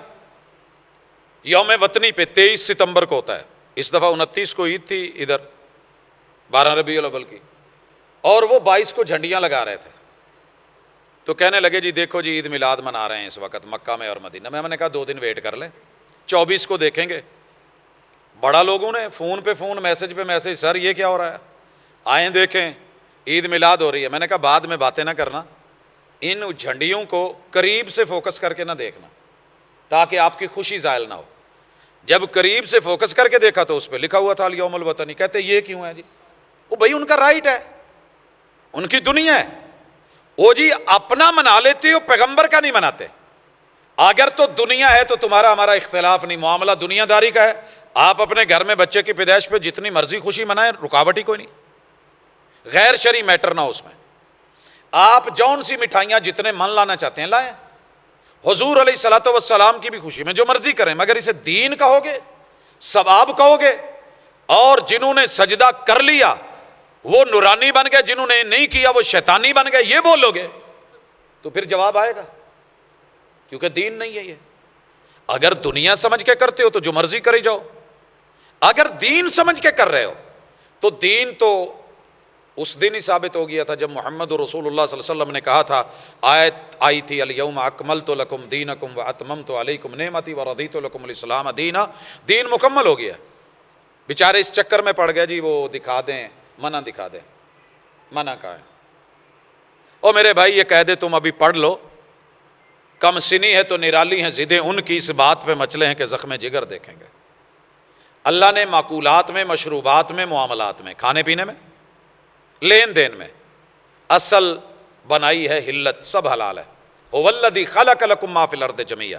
یوم وطنی پہ 23 ستمبر کو ہوتا ہے, اس دفعہ 29 کو عید تھی ادھر 12 ربیع الاول کی, اور وہ 22 کو جھنڈیاں لگا رہے تھے. تو کہنے لگے جی دیکھو جی عید میلاد منا رہے ہیں اس وقت مکہ میں اور مدینہ میں. ہم نے کہا 2 دن ویٹ کر لیں, 24 کو دیکھیں گے. بڑا لوگوں نے فون پہ فون, میسج پہ میسج, سر یہ کیا ہو رہا ہے, آئیں دیکھیں عید میلاد ہو رہی ہے. میں نے کہا بعد میں باتیں نہ کرنا, ان جھنڈیوں کو قریب سے فوکس کر کے نہ دیکھنا تاکہ آپ کی خوشی زائل نہ ہو. جب قریب سے فوکس کر کے دیکھا تو اس پہ لکھا ہوا تھا الیوم الوطنی. کہتے یہ کیوں ہے جی؟ وہ بھائی ان کا رائٹ ہے, ان کی دنیا ہے. وہ جی اپنا منا لیتے ہو, پیغمبر کا نہیں مناتے. اگر تو دنیا ہے تو تمہارا ہمارا اختلاف نہیں, معاملہ دنیا داری کا ہے. آپ اپنے گھر میں بچے کی پیدائش پہ جتنی مرضی خوشی منائیں, رکاوٹ ہی کوئی نہیں. غیر شرعی میٹر نہ اس میں. آپ جون سی مٹھائیاں جتنے من لانا چاہتے ہیں لائیں. حضور علیہ الصلوۃ والسلام کی بھی خوشی میں جو مرضی کریں, مگر اسے دین کہو گے, ثواب کہو گے. اور جنہوں نے سجدہ کر لیا وہ نورانی بن گئے, جنہوں نے نہیں کیا وہ شیطانی بن گئے, یہ بولو گے تو پھر جواب آئے گا, کیونکہ دین نہیں ہے یہ. اگر دنیا سمجھ کے کرتے ہو تو جو مرضی کری جاؤ, اگر دین سمجھ کے کر رہے ہو تو دین تو اس دن ہی ثابت ہو گیا تھا جب محمد رسول اللہ صلی اللہ علیہ وسلم نے کہا تھا, آیت آئی تھی الیوم اکملت لکم دینکم واتممت علیکم نعمتی ورضیت لکم الاسلام دینا. دین مکمل ہو گیا. بیچارے اس چکر میں پڑ گئے جی وہ دکھا دیں, منع دکھا دیں. منع کہا ہے, او میرے بھائی یہ کہہ دے تم ابھی پڑھ لو, کم سنی ہے تو نرالی ہیں ضدیں ان کی, اس بات پہ مچلے ہیں کہ زخم جگر دیکھیں گے. اللہ نے معقولات میں, مشروبات میں, معاملات میں, کھانے پینے میں, لین دین میں اصل بنائی ہے حلت, سب حلال ہے. هو الذی خلق لکم ما فی الارض جمیعا.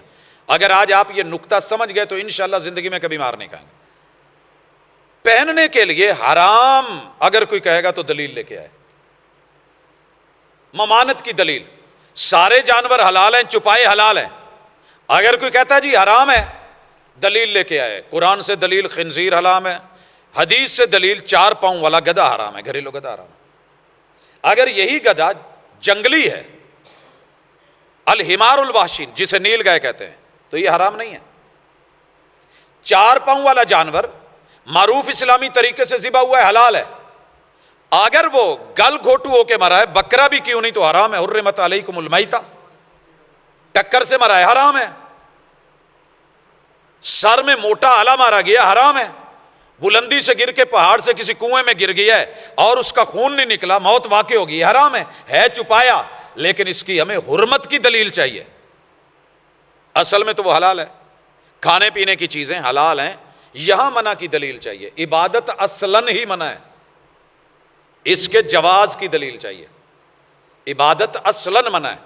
اگر آج آپ یہ نکتہ سمجھ گئے تو انشاءاللہ زندگی میں کبھی مار نہیں کھائیں گے. پہننے کے لیے حرام اگر کوئی کہے گا تو دلیل لے کے آئے, ممانت کی دلیل. سارے جانور حلال ہیں, چپائے حلال ہیں. اگر کوئی کہتا ہے جی حرام ہے, دلیل لے کے آئے. قرآن سے دلیل خنزیر حرام ہے, حدیث سے دلیل 4 پاؤں والا گدھا حرام ہے, گھریلو گدھا حرام ہے. اگر یہی گدھا جنگلی ہے، الحمار الوحشین، جسے نیل گائے کہتے ہیں، تو یہ حرام نہیں ہے۔ 4 پاؤں والا جانور معروف اسلامی طریقے سے ذبح ہوا ہے، حلال ہے۔ اگر وہ گل گھوٹو ہو کے مرا ہے، بکرا بھی کیوں نہیں تو حرام ہے۔ حرمت علیکم المیتہ، ٹکر سے مرا ہے، حرام ہے۔ سر میں موٹا آلہ مارا گیا، حرام ہے۔ بلندی سے گر کے پہاڑ سے کسی کنویں میں گر گیا ہے اور اس کا خون نہیں نکلا، موت واقع ہوگی، حرام ہے چھپایا، لیکن اس کی ہمیں حرمت کی دلیل چاہیے۔ اصل میں تو وہ حلال ہے، کھانے پینے کی چیزیں حلال ہیں، یہاں منع کی دلیل چاہیے۔ عبادت اصلاً ہی منع ہے، اس کے جواز کی دلیل چاہیے۔ عبادت اصلاً منع ہے،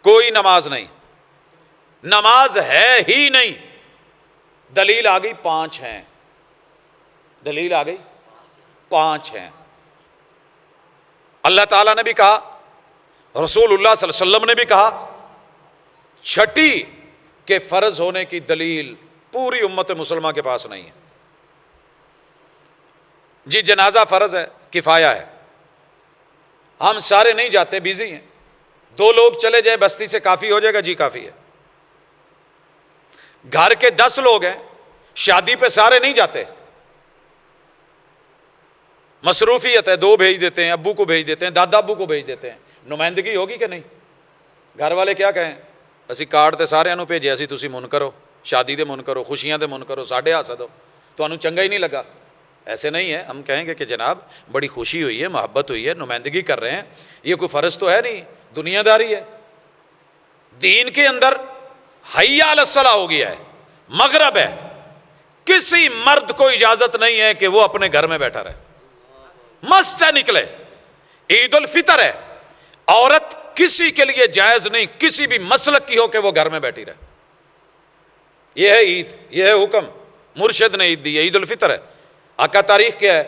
کوئی نماز نہیں، نماز ہے ہی نہیں۔ دلیل آ گئی 5 ہیں، دلیل آ گئی 5 ہیں۔ اللہ تعالیٰ نے بھی کہا، رسول اللہ صلی اللہ علیہ وسلم نے بھی کہا۔ چھٹی کے فرض ہونے کی دلیل پوری امت مسلمہ کے پاس نہیں ہے۔ جی جنازہ فرض ہے، کفایہ ہے، ہم سارے نہیں جاتے، بیزی ہیں، 2 لوگ چلے جائیں بستی سے کافی ہو جائے گا، جی کافی ہے۔ گھر کے 10 لوگ ہیں، شادی پہ سارے نہیں جاتے، مصروفیت ہے، 2 بھیج دیتے ہیں، ابو کو بھیج دیتے ہیں، دادا ابو کو بھیج دیتے ہیں، نمائندگی ہوگی کہ نہیں؟ گھر والے کیا کہیں، اسی کارڈ تے سارے نو بھیجے، اسی تسی من کرو، شادی دے من کرو، خوشیاں دے من کرو، ساڈے ہاتھ دو، تو انہوں چنگا ہی نہیں لگا۔ ایسے نہیں ہے، ہم کہیں گے کہ جناب بڑی خوشی ہوئی ہے، محبت ہوئی ہے، نمائندگی کر رہے ہیں، یہ کوئی فرض تو ہے نہیں، دنیا داری ہے۔ دین کے اندر حی علی الصلاۃ ہو گیا ہے، مغرب ہے، کسی مرد کو اجازت نہیں ہے کہ وہ اپنے گھر میں بیٹھا رہے، مست ہے نکلے۔ عید الفطر ہے، عورت کسی کے لیے جائز نہیں، کسی بھی مسلک کی ہو کہ وہ گھر میں بیٹھی رہے۔ یہ ہے عید، یہ ہے حکم، مرشد نے عید دی ہے، عید الفطر ہے۔ آقا تاریخ کیا ہے؟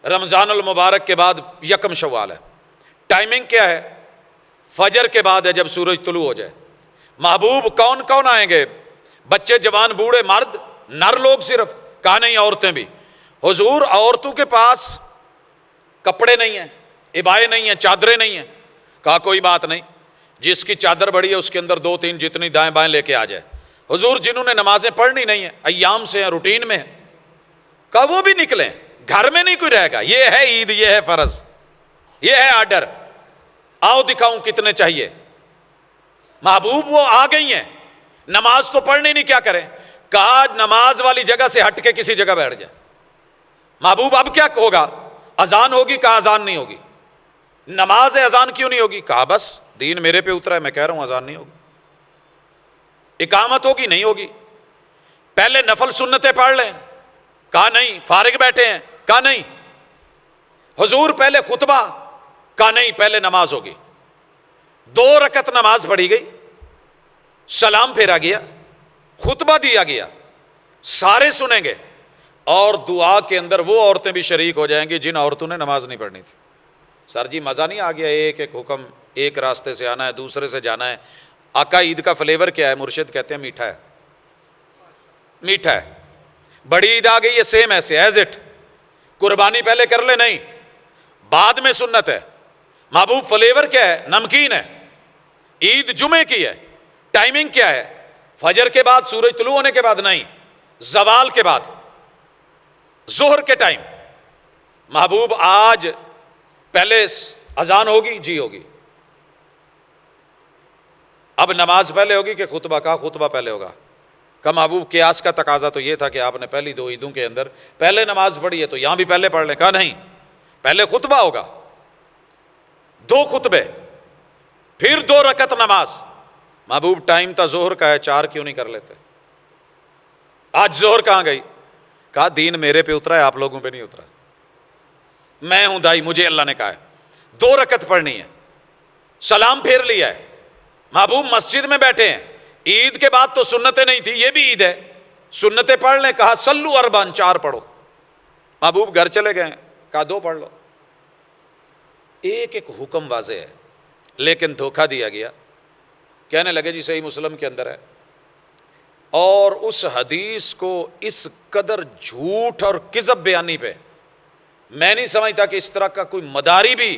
رمضان المبارک کے بعد 1 شوال ہے۔ ٹائمنگ کیا ہے؟ فجر کے بعد ہے، جب سورج طلوع ہو جائے۔ محبوب کون کون آئیں گے؟ بچے، جوان، بوڑھے، مرد، نر لوگ صرف؟ کہا نہیں، عورتیں بھی۔ حضور عورتوں کے پاس کپڑے نہیں ہیں، عبائے نہیں ہیں، چادریں نہیں ہیں۔ کہا کوئی بات نہیں، جس کی چادر بڑی ہے اس کے اندر 2-3 جتنی دائیں بائیں لے کے آ جائے۔ حضور جنہوں نے نمازیں پڑھنی نہیں ہیں، ایام سے ہیں، روٹین میں ہیں، کہا وہ بھی نکلیں، گھر میں نہیں کوئی رہے گا۔ یہ ہے عید، یہ ہے فرض، یہ ہے آرڈر۔ آؤ دکھاؤں کتنے چاہیے۔ محبوب وہ آ گئی ہیں، نماز تو پڑھنی نہیں، کیا کریں؟ کہا نماز والی جگہ سے ہٹ کے کسی جگہ بیٹھ جائے۔ محبوب اب کیا ہوگا؟ اذان ہوگی؟ کہا اذان نہیں ہوگی۔ نماز ہے، اذان کیوں نہیں ہوگی؟ کہا بس دین میرے پہ اترا ہے، میں کہہ رہا ہوں اذان نہیں ہوگی۔ اقامت ہوگی؟ نہیں ہوگی۔ پہلے نفل سنتیں پڑھ لیں؟ کہا نہیں۔ فارغ بیٹھے ہیں؟ کہا نہیں۔ حضور پہلے خطبہ؟ کہا نہیں، پہلے نماز ہوگی۔ 2 رکعت نماز پڑھی گئی، سلام پھیرا گیا، خطبہ دیا گیا، سارے سنیں گے، اور دعا کے اندر وہ عورتیں بھی شریک ہو جائیں گی جن عورتوں نے نماز نہیں پڑھنی تھی۔ سر جی مزہ نہیں آ گیا؟ ایک ایک حکم، ایک راستے سے آنا ہے، دوسرے سے جانا ہے۔ آقا عید کا فلیور کیا ہے؟ مرشد کہتے ہیں میٹھا ہے، میٹھا ہے۔ بڑی عید آ گئی ہے، سیم ایسے ایز اٹ، قربانی پہلے کر لے، نہیں، بعد میں سنت ہے۔ محبوب فلیور کیا ہے؟ نمکین ہے۔ عید جمعے کی ہے، ٹائمنگ کیا ہے؟ فجر کے بعد، سورج طلوع ہونے کے بعد؟ نہیں، زوال کے بعد، ظہر کے ٹائم۔ محبوب آج پہلے اذان ہوگی؟ جی ہوگی۔ اب نماز پہلے ہوگی کہ خطبہ؟ کا خطبہ پہلے ہوگا۔ کہ محبوب قیاس کا تقاضا تو یہ تھا کہ آپ نے پہلی 2 عیدوں کے اندر پہلے نماز پڑھی ہے تو یہاں بھی پہلے پڑھ لیں۔ کہا نہیں، پہلے خطبہ ہوگا، 2 خطبے، پھر 2 رکعت نماز۔ محبوب ٹائم تھا ظہر کا ہے، 4 کیوں نہیں کر لیتے؟ آج ظہر کہاں گئی؟ کہا دین میرے پہ اترا ہے، آپ لوگوں پہ نہیں اترا، میں ہوں دائی، مجھے اللہ نے کہا ہے 2 رکعت پڑھنی ہے، سلام پھیر لیا ہے۔ محبوب مسجد میں بیٹھے ہیں، عید کے بعد تو سنتیں نہیں تھی، یہ بھی عید ہے، سنتیں پڑھ لیں۔ کہا صلو اربعن، 4 پڑھو۔ محبوب گھر چلے گئے، کہا 2 پڑھ لو۔ ایک ایک حکم واضح ہے، لیکن دھوکہ دیا گیا۔ کہنے لگے جی صحیح مسلم کے اندر ہے، اور اس حدیث کو اس قدر جھوٹ اور کذب بیانی پہ میں نہیں سمجھتا کہ اس طرح کا کوئی مداری بھی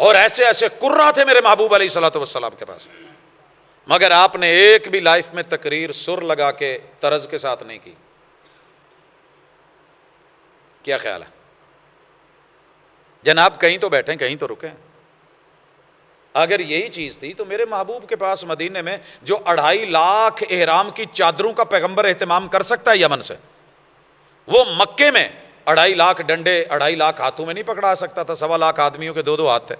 اور ایسے ایسے قرہ تھے میرے محبوب علیہ الصلوۃ والسلام کے پاس، مگر آپ نے ایک بھی لائف میں تقریر سر لگا کے طرز کے ساتھ نہیں کی۔ کیا خیال ہے جناب؟ کہیں تو بیٹھیں، کہیں تو رکیں۔ اگر یہی چیز تھی تو میرے محبوب کے پاس مدینے میں جو 2.5 لاکھ احرام کی چادروں کا پیغمبر اہتمام کر سکتا ہے یمن سے، وہ مکے میں 2.5 لاکھ ڈنڈے 2.5 لاکھ ہاتھوں میں نہیں پکڑا سکتا تھا۔ 1.25 لاکھ آدمیوں کے 2 ہاتھ تھے۔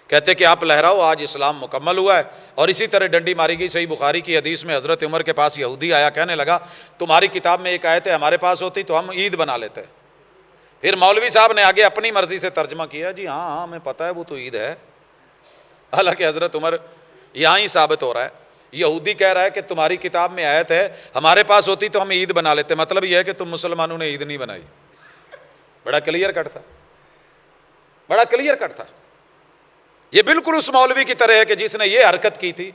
کہتے کہ آپ لہراؤ، آج اسلام مکمل ہوا ہے۔ اور اسی طرح ڈنڈی ماری گئی۔ صحیح بخاری کی حدیث میں حضرت عمر کے پاس یہودی آیا، کہنے لگا تمہاری کتاب میں ایک آیت ہے، ہمارے پاس ہوتی تو ہم عید بنا لیتے۔ پھر مولوی صاحب نے آگے اپنی مرضی سے ترجمہ کیا، جی ہاں ہاں ہمیں پتہ ہے وہ تو عید ہے۔ حالانکہ حضرت عمر یہاں ہی ثابت ہو رہا ہے، یہودی کہہ رہا ہے کہ تمہاری کتاب میں آیت ہے، ہمارے پاس ہوتی تو ہم عید بنا لیتے۔ مطلب یہ ہے کہ تم مسلمانوں نے عید نہیں بنائی۔ بڑا کلیئر کٹ تھا، بڑا کلیئر کٹ تھا۔ یہ بالکل اس مولوی کی طرح ہے کہ جس نے یہ حرکت کی تھی،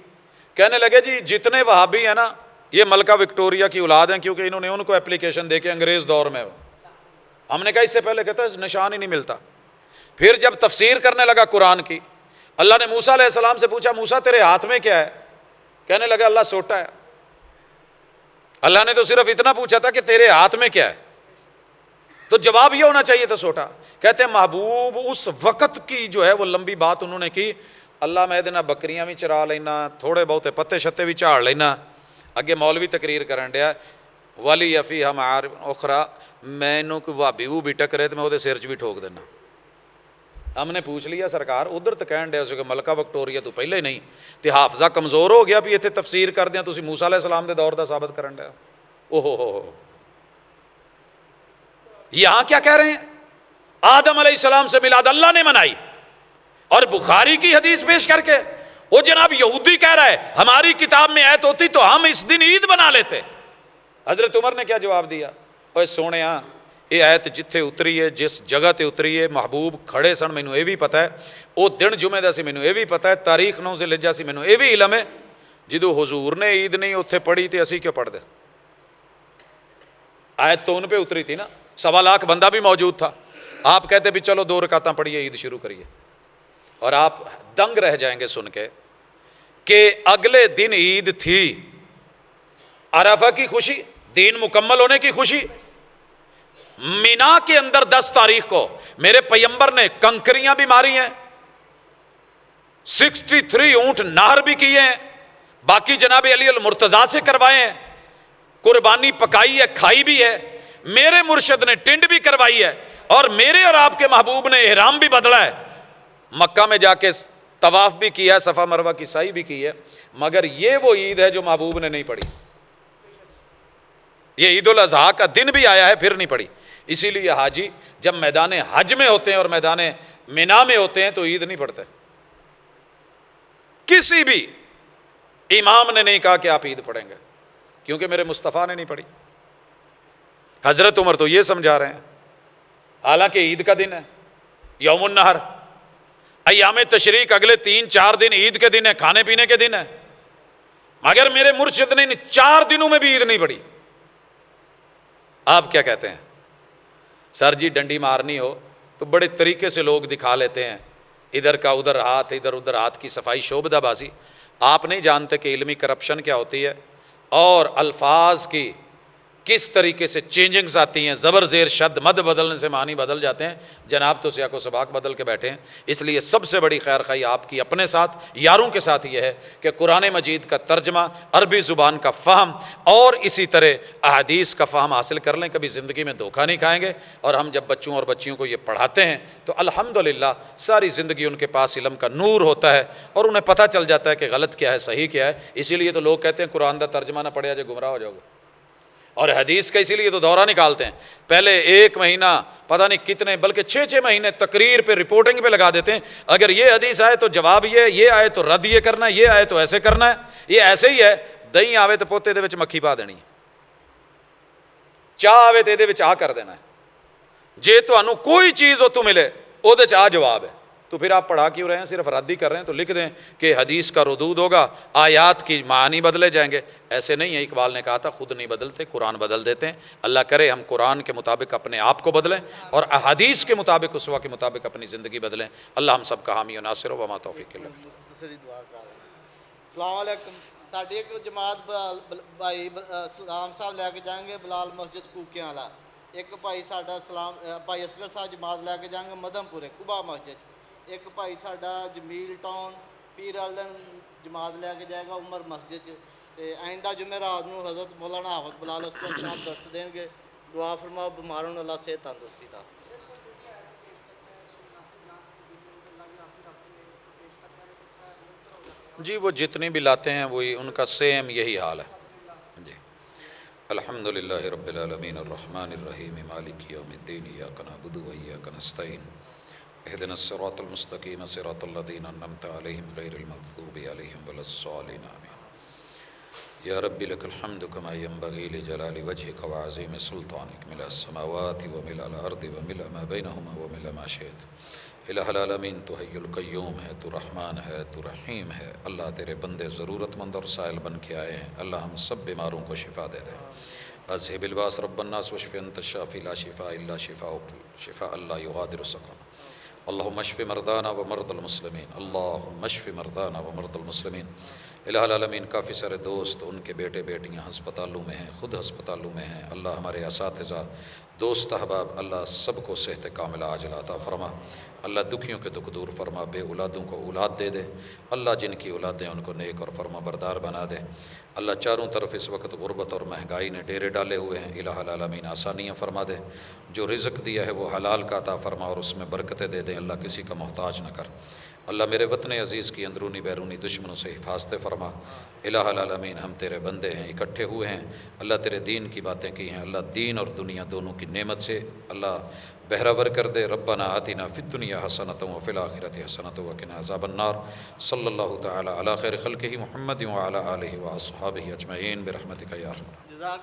کہنے لگے جی جتنے وہابی ہیں نا یہ ملکہ وکٹوریہ کی اولاد ہیں، کیونکہ انہوں نے ان کو اپلیکیشن دے کے انگریز دور میں، ہم نے کہا اس سے پہلے کہتا ہے نشان ہی نہیں ملتا۔ پھر جب تفسیر کرنے لگا قرآن کی، اللہ نے موسیٰ علیہ السلام سے پوچھا موسیٰ تیرے ہاتھ میں کیا ہے؟ کہنے لگا اللہ سوٹا ہے۔ اللہ نے تو صرف اتنا پوچھا تھا کہ تیرے ہاتھ میں کیا ہے، تو جواب یہ ہونا چاہیے تھا سوٹا۔ کہتے ہیں محبوب اس وقت کی جو ہے وہ لمبی بات انہوں نے کی، اللہ میں دینا بکریاں بھی چرا لینا، تھوڑے بہتے پتے شتے بھی جھاڑ لینا۔ اگے مولوی تقریر کرن ڈیا، ولی افی ہم اخرا، میں انہوں کو وابی وہ بھی ٹکرے تو میں وہ سر چ بھی ٹھوک دینا۔ ہم نے پوچھ لیا سرکار ادھر تو کہن ڈیا کہ ملکہ وکٹوریا تو پہلے نہیں، تو حافظہ کمزور ہو گیا بھی اتنے تفسیر کر دیا، تسی موسیٰ علیہ السلام دے دور دا ثابت کرن ڈیا۔ اوہو یہاں کیا کہہ رہے ہیں؟ آدم علیہ السلام سے میلاد اللہ نے منائی، اور بخاری کی حدیث پیش کر کے وہ جناب یہودی کہہ رہا ہے ہماری کتاب میں آیت ہوتی تو ہم اس دن عید بنا لیتے۔ حضرت عمر نے کیا جواب دیا؟ اوے سونےاں یہ آیت جتھے اتری ہے، جس جگہ تے اتری ہے، محبوب کھڑے سن، مینوں یہ بھی پتہ ہے، وہ دن جمعے دا سی مینوں یہ بھی پتہ ہے، تاریخ 9 ذوالحجہ سی مینوں یہ بھی علم ہے، جدو حضور نے عید نہیں اتھے پڑھی تے اسی کیوں پڑھ دے؟ آیت تو ان پہ اتری تھی نا، 1.25 لاکھ بندہ بھی موجود تھا۔ آپ کہتے بھی چلو 2 رکعتاں پڑھیے عید شروع کریے، اور آپ دنگ رہ جائیں گے سن کے کہ اگلے دن عید تھی، عرفہ کی خوشی، دین مکمل ہونے کی خوشی۔ مینا کے اندر 10 تاریخ کو میرے پیغمبر نے کنکریاں بھی ماری ہیں، 63 اونٹ نہر بھی کیے ہیں، باقی جناب علی المرتضیٰ سے کروائے ہیں، قربانی پکائی ہے، کھائی بھی ہے، میرے مرشد نے ٹنڈ بھی کروائی ہے، اور میرے اور آپ کے محبوب نے احرام بھی بدلا ہے، مکہ میں جا کے طواف بھی کیا ہے، صفا مروہ کی سعی بھی کی ہے۔ مگر یہ وہ عید ہے جو محبوب نے نہیں پڑھی، یہ عید الاضحیٰ کا دن بھی آیا ہے پھر نہیں پڑھی۔ اسی لیے حاجی جب میدان حج میں ہوتے ہیں اور میدان مینا میں ہوتے ہیں تو عید نہیں پڑھتے۔ کسی بھی امام نے نہیں کہا کہ آپ عید پڑھیں گے، کیونکہ میرے مصطفیٰ نے نہیں پڑھی۔ حضرت عمر تو یہ سمجھا رہے ہیں، حالانکہ عید کا دن ہے، یوم النہر، ایام تشریق اگلے 3-4 دن عید کے دن ہے، کھانے پینے کے دن ہے، مگر میرے مرشد نے 4 دنوں میں بھی عید نہیں پڑھی۔ آپ کیا کہتے ہیں؟ سر جی ڈنڈی مارنی ہو تو بڑے طریقے سے لوگ دکھا لیتے ہیں، ادھر کا ادھر ہاتھ، ادھر ادھر ہاتھ کی صفائی، شعبدہ بازی۔ آپ نہیں جانتے کہ علمی کرپشن کیا ہوتی ہے، اور الفاظ کی کس طریقے سے چینجنگز آتی ہیں، زبر زیر شد مد بدلنے سے معنی بدل جاتے ہیں۔ جناب تو سیاق و سباق بدل کے بیٹھے ہیں۔ اس لیے سب سے بڑی خیر خواہی آپ کی اپنے ساتھ، یاروں کے ساتھ یہ ہے کہ قرآن مجید کا ترجمہ، عربی زبان کا فہم، اور اسی طرح احادیث کا فہم حاصل کر لیں، کبھی زندگی میں دھوکہ نہیں کھائیں گے۔ اور ہم جب بچوں اور بچیوں کو یہ پڑھاتے ہیں تو الحمدللہ ساری زندگی ان کے پاس علم کا نور ہوتا ہے، اور انہیں پتہ چل جاتا ہے کہ غلط کیا ہے، صحیح کیا ہے۔ اسی لیے تو لوگ کہتے ہیں قرآن دا ترجمہ نہ پڑھیا جو گمراہ ہو جاؤ گے، اور حدیث کا اسی لیے تو دورہ نکالتے ہیں، پہلے 1 مہینہ پتہ نہیں کتنے بلکہ 6 مہینے تقریر پہ، رپورٹنگ پہ لگا دیتے ہیں۔ اگر یہ حدیث آئے تو جواب یہ آئے تو رد یہ کرنا ہے، یہ آئے تو ایسے کرنا ہے۔ یہ ایسے ہی ہے، دہی آوے تو پوتے دے وچ مکھی پا دینی ہے، چاہ آوے تو یہ آ کر دینا ہے۔ جے تانوں کوئی چیز اتوں ملے وہ آ جواب ہے، تو پھر آپ پڑھا کیوں رہے ہیں؟ صرف رد ہی کر رہے ہیں. تو لکھ دیں کہ حدیث کا ردود ہوگا، آیات کی معانی بدلے جائیں گے. ایسے نہیں ہے، اقبال نے کہا تھا خود نہیں بدلتے، قرآن بدل دیتے ہیں. اللہ کرے ہم قرآن کے مطابق اپنے آپ کو بدلیں اور احادیث کے مطابق، اسوہ کے مطابق اپنی زندگی بدلیں. اللہ ہم سب کا حامی و ناصر و وما توفیق الا باللہ. مختصری دعا کر رہے ہیں. السلام علیکم. ساڈی ایک جماعت بھائی سلام صاحب لے کے جائیں گے بلال مسجد کوکیاں والا. ایک بھائی ساڈا سلام بھائی اصغر صاحب جماعت لے کے جائیں گے مدھم پورے قبا مسجد. ایک بھائی ساڈا جمیل ٹاؤن پیر آلن جماعت لے کے جائے گا عمر مسجد. تے آئندہ جمعرات نو حضرت مولانا حافظ بلال اسلم صاحب درس دیں گے. دعا فرماؤ بیماروں اللہ صحت تندرستی دا. جی وہ جتنی بھی لاتے ہیں وہی ان کا سیم یہی حال ہے. جی الحمدللہ رب العالمین الرحمن الرحیم مالک یوم الدین ایاک نعبد و ایاک نستعین اہدنا الصراط المستقیم صراط الذین انعمت علیہم غیر المغضوب علیہم ولا الضالین آمین. یا رب لک الحمد کما ینبغی لجلال وجہک وعظیم سلطانک ملء السماوات وملء الارض وملء ما بینہما وملء ما شئت. الہ العالمین تو حی القیوم ہے، تو رحمان ہے، تو رحیم ہے. اللہ تیرے بندے ضرورت مند اور سائل بن کے آئے ہیں. اللہ ہم سب بیماروں کو شفا دے دے. اذھب الباس رب الناس واشف انت الشافی لا شفاء الا شفاؤک شفاء لا یغادر سقما. اللہم اشف مرضانا ومرضى المسلمین. اللہم اشف مرضانا ومرضى المسلمین. الہ العالمین کافی سارے دوست ان کے بیٹے بیٹیاں ہسپتالوں میں ہیں، خود ہسپتالوں میں ہیں. اللہ ہمارے اساتذہ دوست احباب اللہ سب کو صحت کاملہ عاجلہ عطا فرما. اللہ دکھیوں کے دکھ دور فرما. بے اولادوں کو اولاد دے دے. اللہ جن کی اولادیں ان کو نیک اور فرما بردار بنا دے. اللہ چاروں طرف اس وقت غربت اور مہنگائی نے ڈیرے ڈالے ہوئے ہیں. الہ العالمین آسانیاں فرما دے. جو رزق دیا ہے وہ حلال کا عطا فرما اور اس میں برکتیں دے دیں. اللہ کسی کا محتاج نہ کر. اللہ میرے وطن عزیز کی اندرونی بیرونی دشمنوں سے حفاظت فرما. الہ العالمین ہم تیرے بندے ہیں، اکٹھے ہوئے ہیں. اللہ تیرے دین کی باتیں کی ہیں. اللہ دین اور دنیا دونوں کی نعمت سے اللہ بہراور کر دے. ربنا آتنا فی الدنیا حسنۃ وفی الآخرۃ حسنۃ وقنا عذاب النار. صلی اللہ تعالی علی خیر خلقہ محمد وعلی آلہ واصحابہ اجمعین برحمتک یا ارحم.